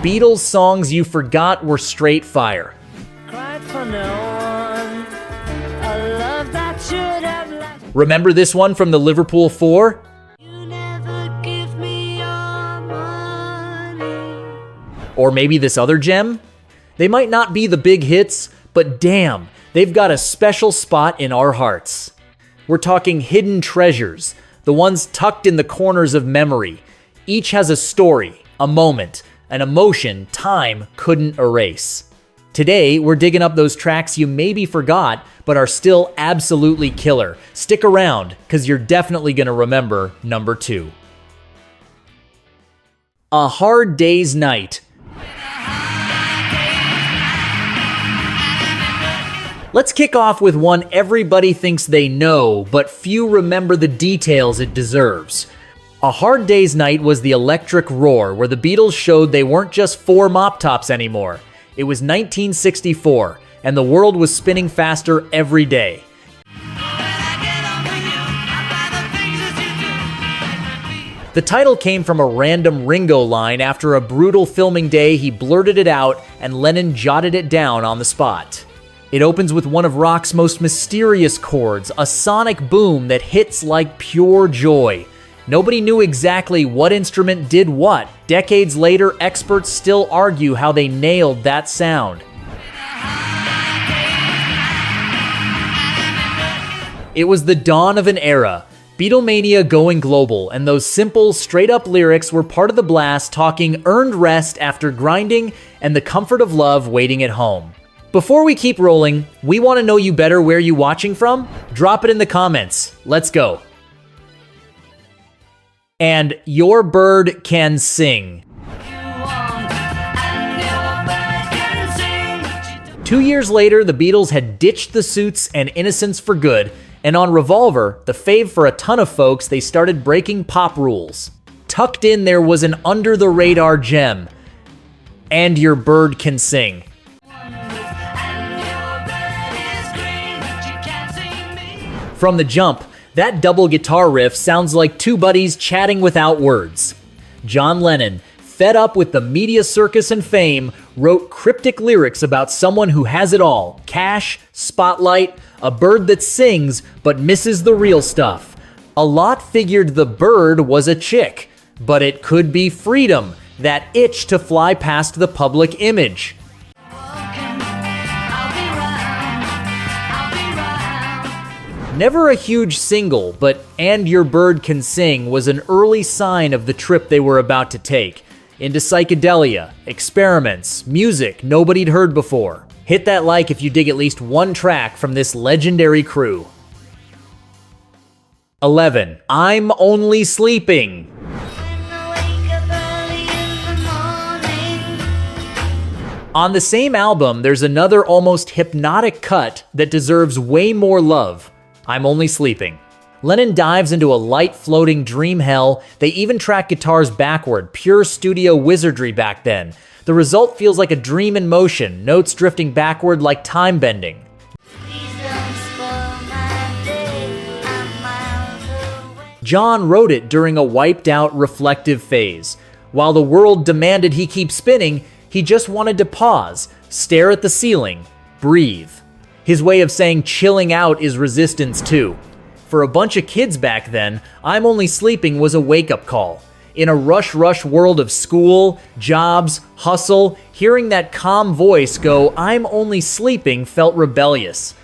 Beatles songs you forgot were straight fire. Cried for no one, a love that should have left. Remember this one from the Liverpool Four? You never give me your money. Or maybe this other gem? They might not be the big hits, but damn, they've got a special spot in our hearts. We're talking hidden treasures, the ones tucked in the corners of memory. Each has a story, a moment, an emotion time couldn't erase. Today, we're digging up those tracks you maybe forgot, but are still absolutely killer. Stick around, because you're definitely going to remember number 2. A Hard Day's Night. Let's kick off with one everybody thinks they know, but few remember the details it deserves. A Hard Day's Night was the electric roar where the Beatles showed they weren't just 4 mop tops anymore. It was 1964, and the world was spinning faster every day. The title came from a random Ringo line after a brutal filming day. He blurted it out, and Lennon jotted it down on the spot. It opens with one of rock's most mysterious chords, a sonic boom that hits like pure joy. Nobody knew exactly what instrument did what. Decades later, experts still argue how they nailed that sound. It was the dawn of an era. Beatlemania going global, and those simple, straight-up lyrics were part of the blast, talking earned rest after grinding and the comfort of love waiting at home. Before we keep rolling, we want to know you better. Where you watching from? Drop it in the comments. Let's go. And Your Bird Can Sing. 2 years later, the Beatles had ditched the suits and innocence for good, and on Revolver, the fave for a ton of folks, they started breaking pop rules. Tucked in there was an under-the-radar gem, And Your Bird Can Sing. From the jump, that double guitar riff sounds like two buddies chatting without words. John Lennon, fed up with the media circus and fame, wrote cryptic lyrics about someone who has it all: cash, spotlight, a bird that sings but misses the real stuff. A lot figured the bird was a chick, but it could be freedom, that itch to fly past the public image. Never a huge single, but And Your Bird Can Sing was an early sign of the trip they were about to take. Into psychedelia, experiments, music nobody'd heard before. Hit that like if you dig at least one track from this legendary crew. 11. I'm Only Sleeping. On the same album, there's another almost hypnotic cut that deserves way more love. I'm Only Sleeping. Lennon dives into a light floating dream hell. They even track guitars backward, pure studio wizardry back then. The result feels like a dream in motion, notes drifting backward like time bending. John wrote it during a wiped out reflective phase. While the world demanded he keep spinning, he just wanted to pause, stare at the ceiling, breathe. His way of saying chilling out is resistance too. For a bunch of kids back then, I'm Only Sleeping was a wake-up call. In a rush world of school, jobs, hustle, hearing that calm voice go, I'm only sleeping, felt rebellious.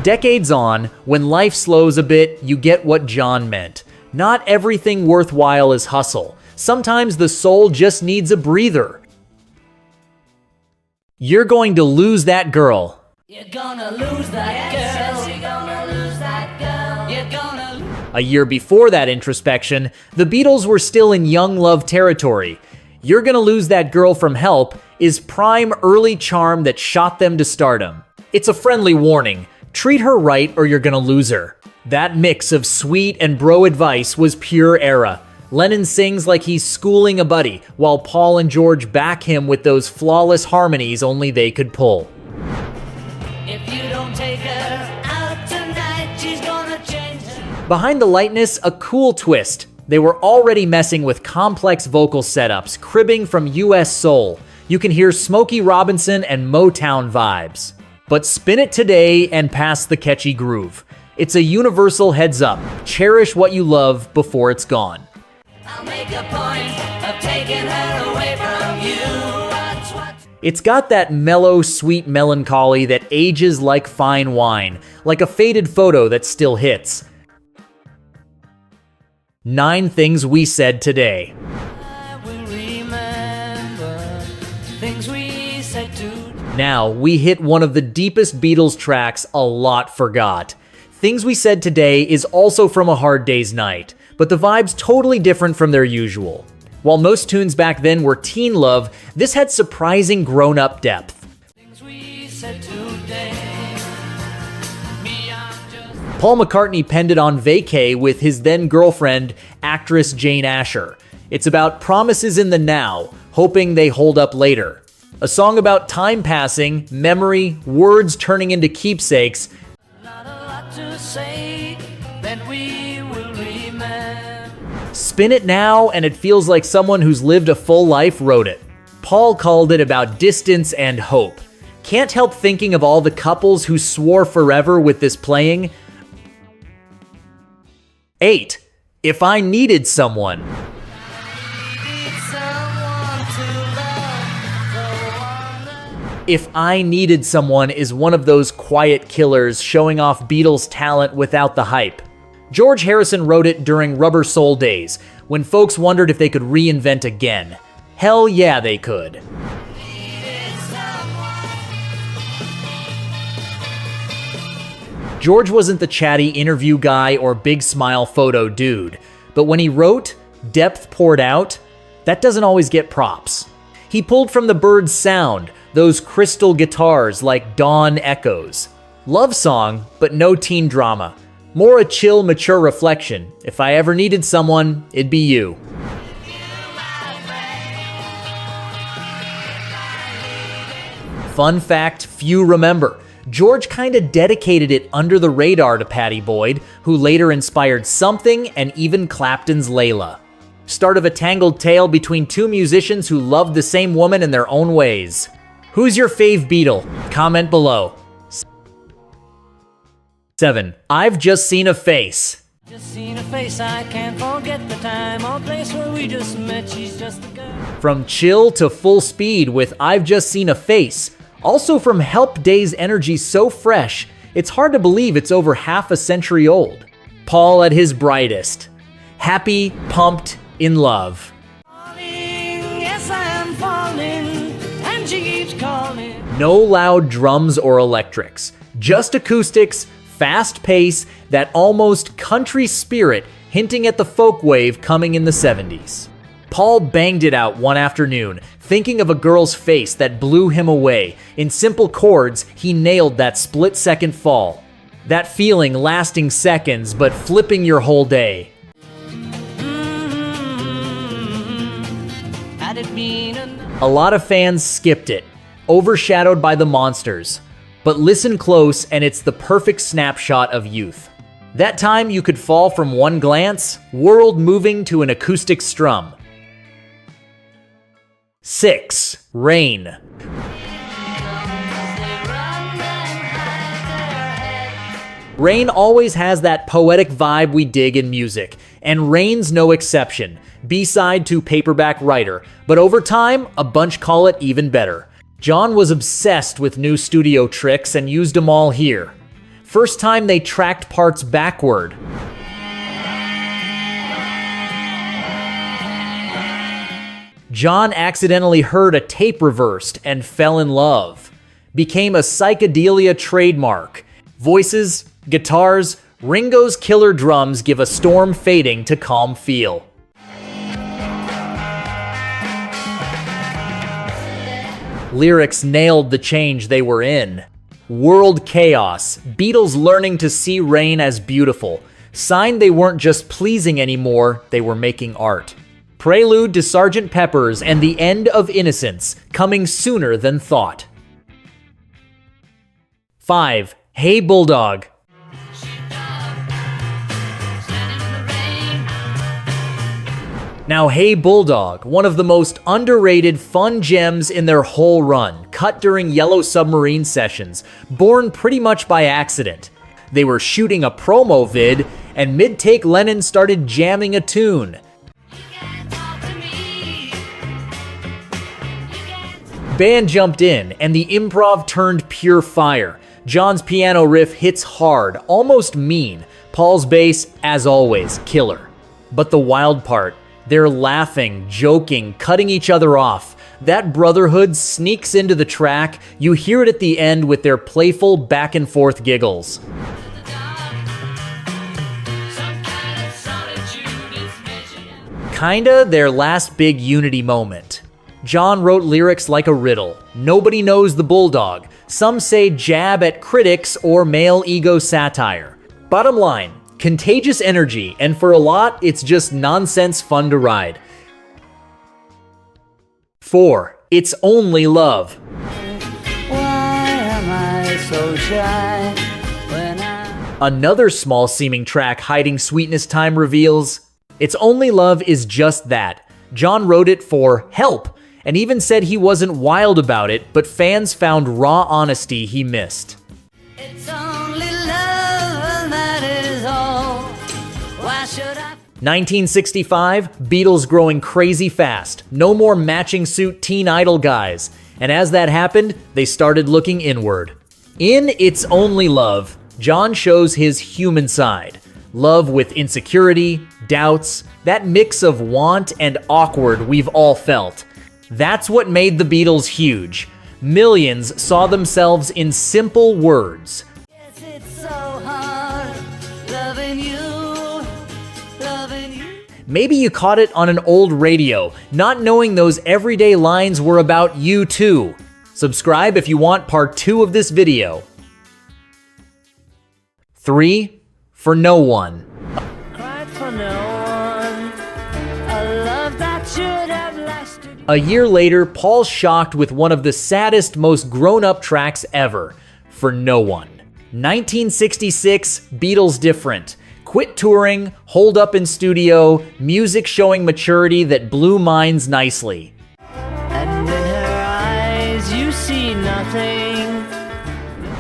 Decades on, when life slows a bit, you get what John meant. Not everything worthwhile is hustle. Sometimes the soul just needs a breather. You're going to lose that girl. You're gonna lose that girl. Yes, you're gonna lose that girl. You're gonna... A year before that introspection, the Beatles were still in young love territory. You're Gonna Lose That Girl from Help is prime early charm that shot them to stardom. It's a friendly warning. Treat her right or you're gonna lose her. That mix of sweet and bro advice was pure era. Lennon sings like he's schooling a buddy, while Paul and George back him with those flawless harmonies only they could pull. If you don't take her out tonight, she's gonna change her. Behind the lightness, a cool twist. They were already messing with complex vocal setups, cribbing from US soul. You can hear Smokey Robinson and Motown vibes. But spin it today and pass the catchy groove. It's a universal heads up. Cherish what you love before it's gone. I'll make a point of taking her away from you. It's got that mellow, sweet melancholy that ages like fine wine, like a faded photo that still hits. 9 things we said today. I will remember things we said today. Now, we hit one of the deepest Beatles tracks a lot forgot. Things We Said Today is also from A Hard Day's Night, but the vibe's totally different from their usual. While most tunes back then were teen love, this had surprising grown-up depth. Things we said today. Me, I'm just Paul McCartney penned it on vacay with his then-girlfriend, actress Jane Asher. It's about promises in the now, hoping they hold up later. A song about time passing, memory, words turning into keepsakes, not a lot to say that we will remember. spin it now and it feels like someone who's lived a full life wrote it. Paul called it about distance and hope. Can't help thinking of all the couples who swore forever with this playing. 8. If I Needed Someone. Need someone to love, the one that If I Needed Someone is one of those quiet killers showing off Beatles' talent without the hype. George Harrison wrote it during Rubber Soul days, when folks wondered if they could reinvent again. Hell yeah, they could. needed someone. George wasn't the chatty interview guy or big smile photo dude, but when he wrote, depth poured out. That doesn't always get props. He pulled from the Byrds' sound, those crystal guitars like dawn echoes. Love song, but no teen drama. More a chill, mature reflection. If I ever needed someone, it'd be you. Fun fact few remember. George kinda dedicated it under the radar to Pattie Boyd, who later inspired Something and even Clapton's Layla. Start of a tangled tale between two musicians who loved the same woman in their own ways. Who's your fave Beatle? Comment below. 7. I've Just Seen a Face. Just seen a face, I can't forget the time or place where we just met. She's just a girl. From chill to full speed with I've Just Seen a Face. Also from Help Day's energy so fresh, it's hard to believe it's over half a century old. Paul at his brightest. Happy, pumped, in love. Falling, yes, I am falling, and she keeps calling. No loud drums or electrics. Just acoustics, fast pace, that almost country spirit hinting at the folk wave coming in the 70s. Paul banged it out one afternoon, thinking of a girl's face that blew him away. In simple chords, he nailed that split-second fall. That feeling lasting seconds, but flipping your whole day. Had it been enough. A lot of fans skipped it, overshadowed by the monsters. But listen close and it's the perfect snapshot of youth. That time you could fall from one glance, world moving to an acoustic strum. 6. Rain. Rain always has that poetic vibe we dig in music, and Rain's no exception. B-side to Paperback Writer, but over time, a bunch call it even better. John was obsessed with new studio tricks and used them all here. First time they tracked parts backward. John accidentally heard a tape reversed and fell in love. Became a psychedelia trademark. Voices, guitars, Ringo's killer drums give a storm fading to calm feel. Lyrics nailed the change they were in. World chaos, Beatles learning to see rain as beautiful. Sign they weren't just pleasing anymore, they were making art. Prelude to Sgt. Pepper's and the End of Innocence, coming sooner than thought. 5. Hey Bulldog. Now, Hey Bulldog, one of the most underrated fun gems in their whole run, cut during Yellow Submarine sessions, born pretty much by accident. They were shooting a promo vid, and mid-take Lennon started jamming a tune. Band jumped in, and the improv turned pure fire. John's piano riff hits hard, almost mean. Paul's bass, as always, killer. But the wild part, they're laughing, joking, cutting each other off. That brotherhood sneaks into the track. You hear it at the end with their playful back and forth giggles. Kinda their last big unity moment. John wrote lyrics like a riddle. Nobody knows the Bulldog. Some say jab at critics or male ego satire. Bottom line, contagious energy, and for a lot, it's just nonsense fun to ride. 4. It's Only Love. Why am I so shy when Another small seeming track hiding sweetness time reveals. It's Only Love is just that. John wrote it for help, and even said he wasn't wild about it, but fans found raw honesty he missed. It's only love, that is all. Why should I? 1965, Beatles growing crazy fast. No more matching suit teen idol guys. And as that happened, they started looking inward. In It's Only Love, John shows his human side. Love with insecurity, doubts, that mix of want and awkward we've all felt. That's what made the Beatles huge. Millions saw themselves in simple words. Yes, it's so hard loving you, loving you. Maybe you caught it on an old radio, not knowing those everyday lines were about you too. Subscribe if you want part 2 of this video. 3. For No One. Cried for no one. A love that should have lasted. A year later, Paul's shocked with one of the saddest, most grown-up tracks ever, For No One. 1966, Beatles different. Quit touring, holed up in studio, music showing maturity that blew minds nicely. And in her eyes you see nothing.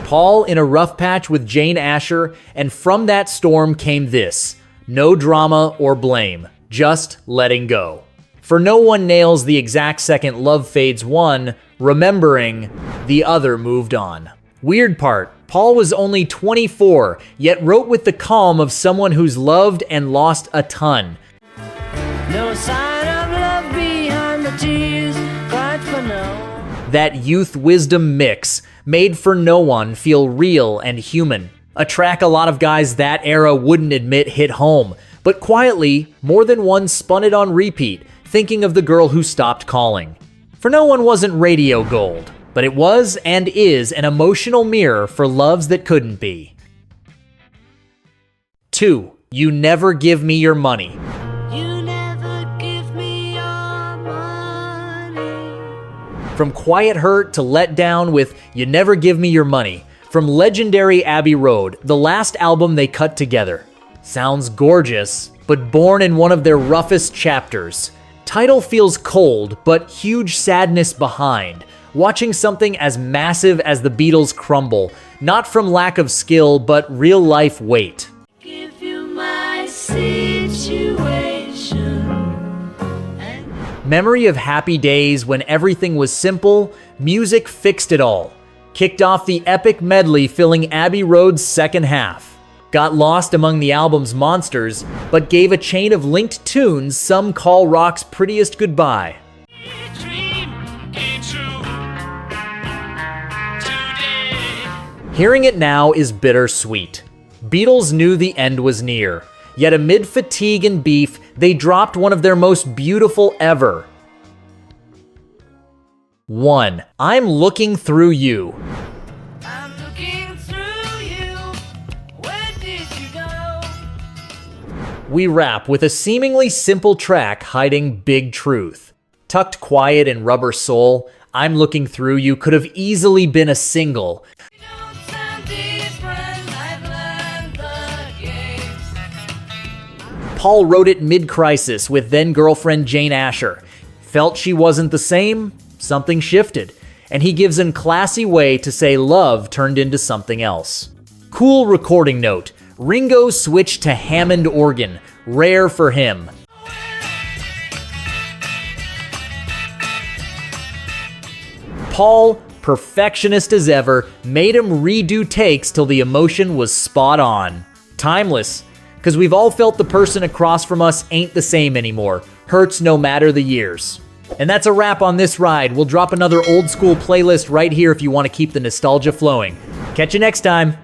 Paul in a rough patch with Jane Asher, and from that storm came this. No drama or blame, just letting go. For No One nails the exact second love fades one, remembering the other moved on. Weird part, Paul was only 24, yet wrote with the calm of someone who's loved and lost a ton. No sign of love behind the tears. Cried for no. That youth wisdom mix made For No One feel real and human. A track a lot of guys that era wouldn't admit hit home, but quietly, more than one spun it on repeat, thinking of the girl who stopped calling. For No One wasn't radio gold, but it was and is an emotional mirror for loves that couldn't be. 2. You Never Give Me Your Money. You never give me your money. From Quiet Hurt to Let Down with You Never Give Me Your Money. From legendary Abbey Road, the last album they cut together. Sounds gorgeous, but born in one of their roughest chapters. Title feels cold, but huge sadness behind. Watching something as massive as the Beatles crumble, not from lack of skill, but real life weight. Give you my situation. Memory of happy days when everything was simple, music fixed it all. Kicked off the epic medley filling Abbey Road's second half. Got lost among the album's monsters, but gave a chain of linked tunes some call rock's prettiest goodbye. Hearing it now is bittersweet. Beatles knew the end was near, yet amid fatigue and beef, they dropped one of their most beautiful ever. 1. I'm Looking Through You. I'm looking through you. Where did you go? We wrap with a seemingly simple track hiding big truth. Tucked quiet in Rubber Soul, I'm Looking Through You could have easily been a single. You don't sound different. I've learned the game. Paul wrote it mid-crisis with then-girlfriend Jane Asher. Felt she wasn't the same, something shifted, and he gives an classy way to say love turned into something else. Cool recording note, Ringo switched to Hammond organ, rare for him. Paul, perfectionist as ever, made him redo takes till the emotion was spot on. Timeless, because we've all felt the person across from us ain't the same anymore. Hurts no matter the years. And that's a wrap on this ride. We'll drop another old school playlist right here if you want to keep the nostalgia flowing. Catch you next time.